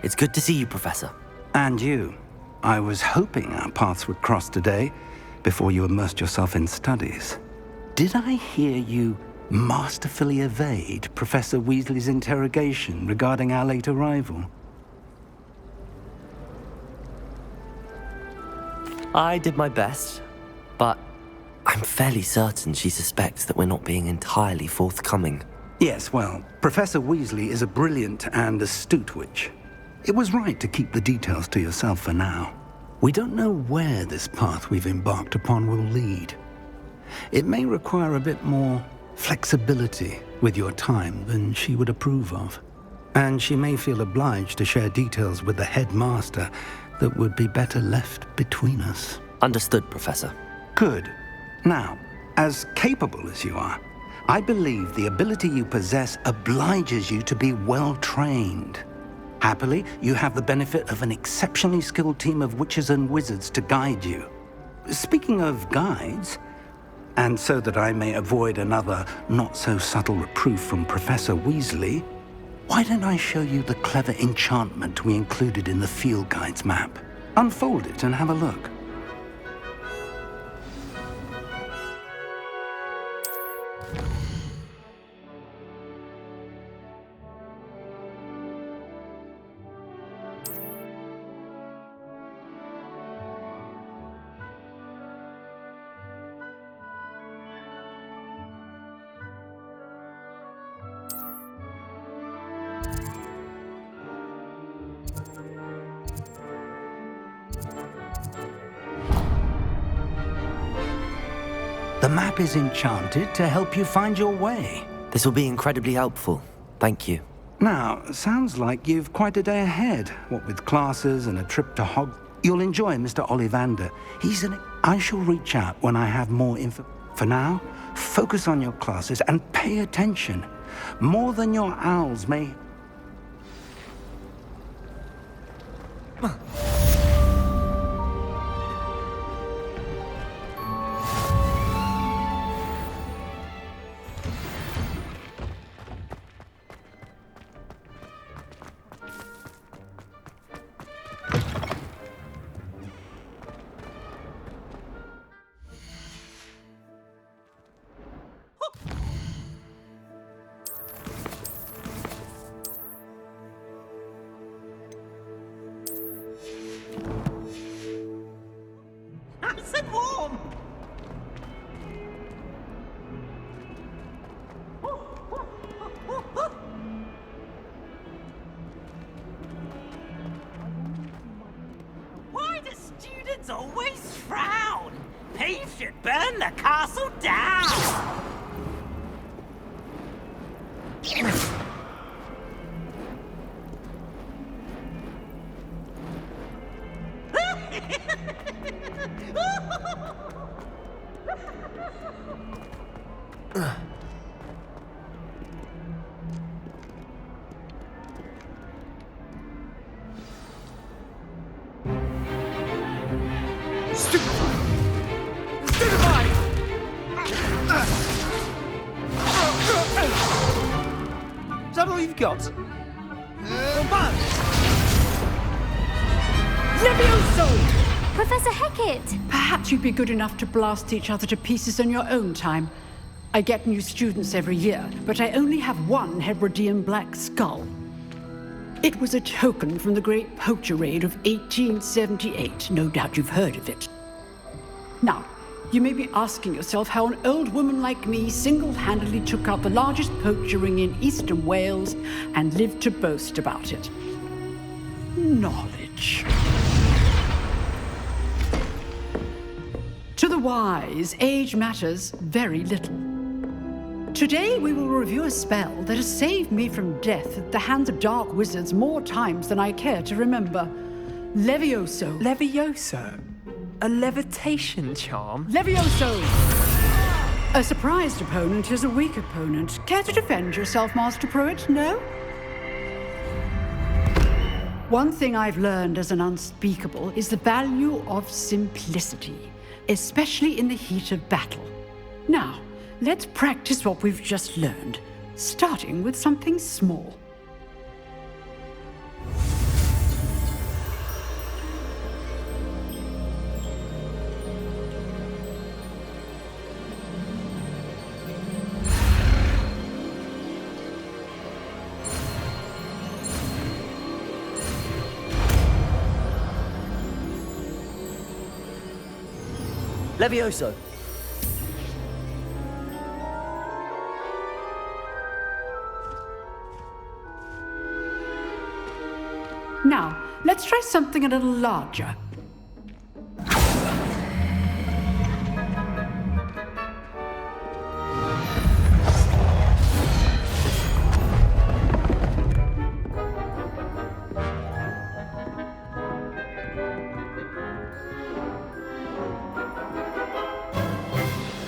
It's good to see you, Professor. And you. I was hoping our paths would cross today, before you immersed yourself in studies. Did I hear you masterfully evade Professor Weasley's interrogation regarding our late arrival? I did my best, but I'm fairly certain she suspects that we're not being entirely forthcoming. Yes, well, Professor Weasley is a brilliant and astute witch. It was right to keep the details to yourself for now. We don't know where this path we've embarked upon will lead. It may require a bit more flexibility with your time than she would approve of. And she may feel obliged to share details with the headmaster that would be better left between us. Understood, Professor. Good. Now, as capable as you are, I believe the ability you possess obliges you to be well-trained. Happily, you have the benefit of an exceptionally skilled team of witches and wizards to guide you. Speaking of guides, and so that I may avoid another not-so-subtle reproof from Professor Weasley, why don't I show you the clever enchantment we included in the field guide's map? Unfold it and have a look. The map is enchanted to help you find your way. This will be incredibly helpful. Thank you. Now, sounds like you've quite a day ahead. What with classes and a trip to You'll enjoy Mr. Ollivander. I shall reach out when I have more info. For now, focus on your classes and pay attention. More than your owls may... Nice and warm! Why do students always frown? Peeves should burn the castle down! Is that all you've got? Levioso! Professor Hecat! Perhaps you'd be good enough to blast each other to pieces on your own time. I get new students every year, but I only have one Hebridean black skull. It was a token from the Great Poacher Raid of 1878. No doubt you've heard of it. Now, you may be asking yourself how an old woman like me single-handedly took out the largest poacher ring in eastern Wales and lived to boast about it. Knowledge. To the wise, age matters very little. Today we will review a spell that has saved me from death at the hands of dark wizards more times than I care to remember. Levioso. Levioso? A levitation charm? Levioso! A surprised opponent is a weak opponent. Care to defend yourself, Master Pruitt? No? One thing I've learned as an unspeakable is the value of simplicity, especially in the heat of battle. Now, let's practice what we've just learned, starting with something small. Levioso! Now, let's try something a little larger.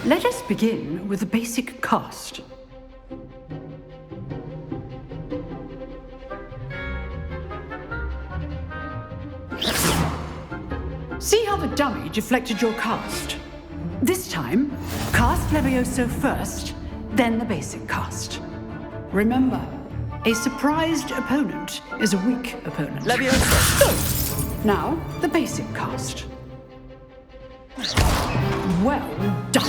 Let us begin with the basic cast. See how the dummy deflected your cast? This time, cast Levioso first, then the basic cast. Remember, a surprised opponent is a weak opponent. Levioso! Now, the basic cast. Well done.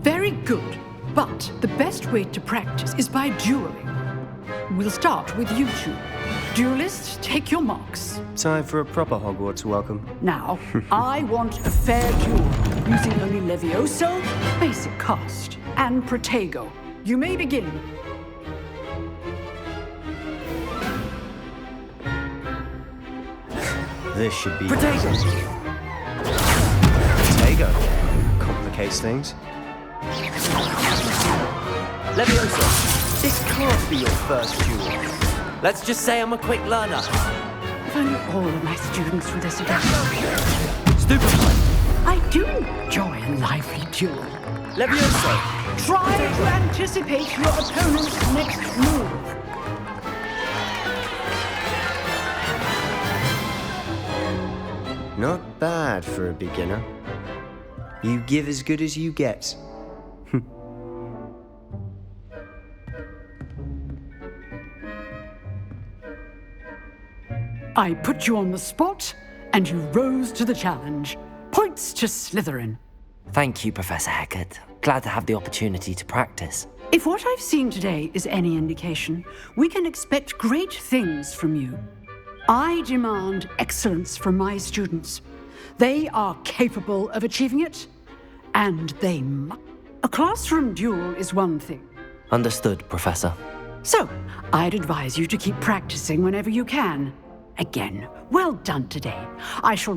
Very good. But the best way to practice is by dueling. We'll start with you two. Duelists, take your marks. Time for a proper Hogwarts welcome. Now, I want a fair duel, using only Levioso, basic cast, and Protego. You may begin. This should be... Protego! Protego. Complicates things. Levioso! This can't be your first duel. Let's just say I'm a quick learner. If only all of my students were this again. Stupefy! I do enjoy a lively duel. Levioso! Try to anticipate your opponent's next move. Not bad for a beginner. You give as good as you get. I put you on the spot, and you rose to the challenge. Points to Slytherin. Thank you, Professor Hecat. Glad to have the opportunity to practice. If what I've seen today is any indication, we can expect great things from you. I demand excellence from my students. They are capable of achieving it, and they must. A classroom duel is one thing. Understood, Professor. So, I'd advise you to keep practicing whenever you can. Again, well done today. I shall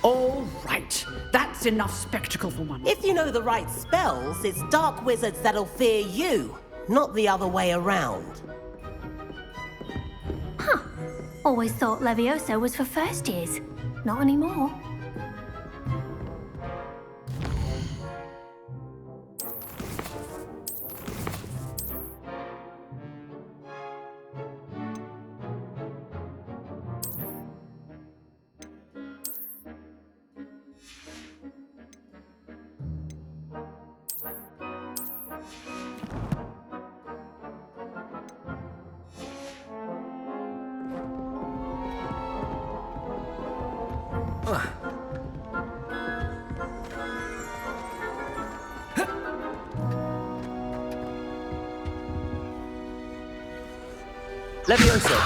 All right, that's enough spectacle for one. If you know the right spells, it's dark wizards that'll fear you, not the other way around. Always thought Levioso was for first years. Not anymore. Levioso!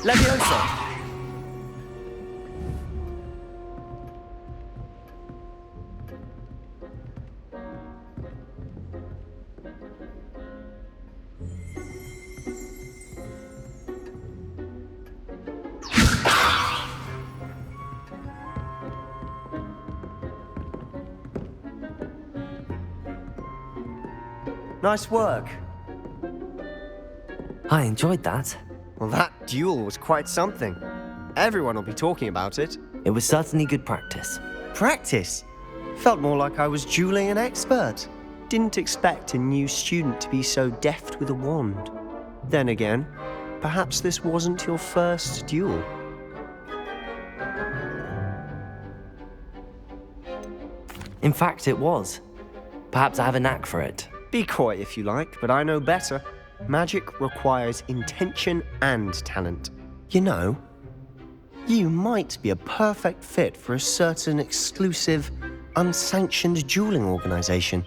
Levioso! Nice work. I enjoyed that. Well, that duel was quite something. Everyone will be talking about it. It was certainly good practice. Practice? Felt more like I was dueling an expert. Didn't expect a new student to be so deft with a wand. Then again, perhaps this wasn't your first duel. In fact, it was. Perhaps I have a knack for it. Be coy if you like, but I know better. Magic requires intention and talent. You know, you might be a perfect fit for a certain exclusive, unsanctioned dueling organization.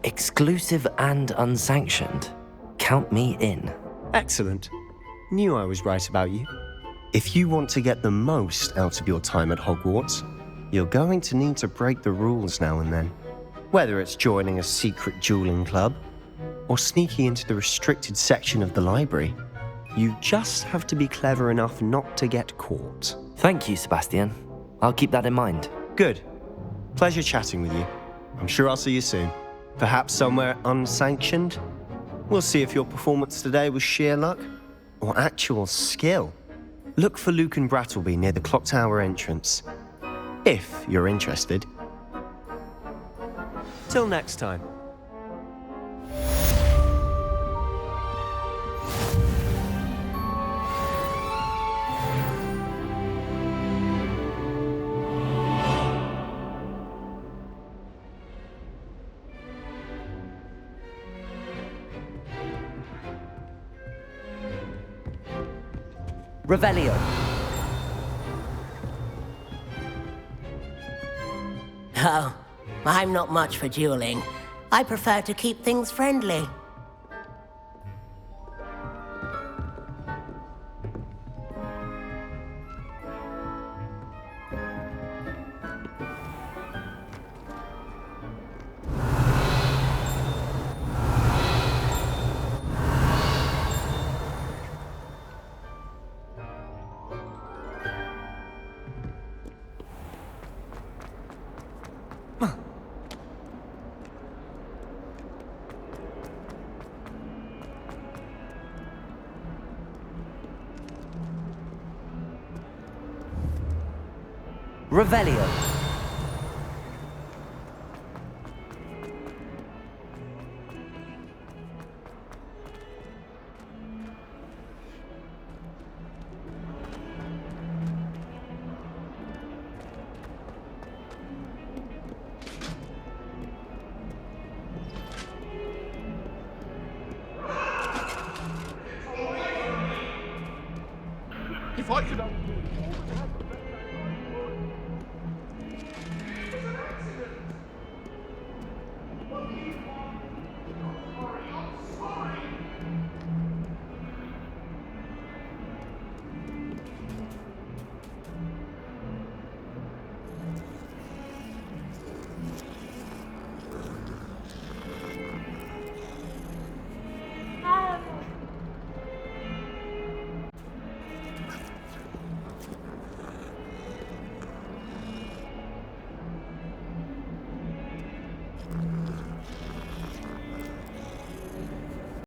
Exclusive and unsanctioned. Count me in. Excellent. Knew I was right about you. If you want to get the most out of your time at Hogwarts, you're going to need to break the rules now and then. Whether it's joining a secret dueling club or sneaking into the restricted section of the library, you just have to be clever enough not to get caught. Thank you, Sebastian. I'll keep that in mind. Good. Pleasure chatting with you. I'm sure I'll see you soon. Perhaps somewhere unsanctioned? We'll see if your performance today was sheer luck or actual skill. Look for Luke and Brattleby near the clock tower entrance, if you're interested. Till next time. Revelio. Oh, I'm not much for dueling. I prefer to keep things friendly. Revelio. If I could...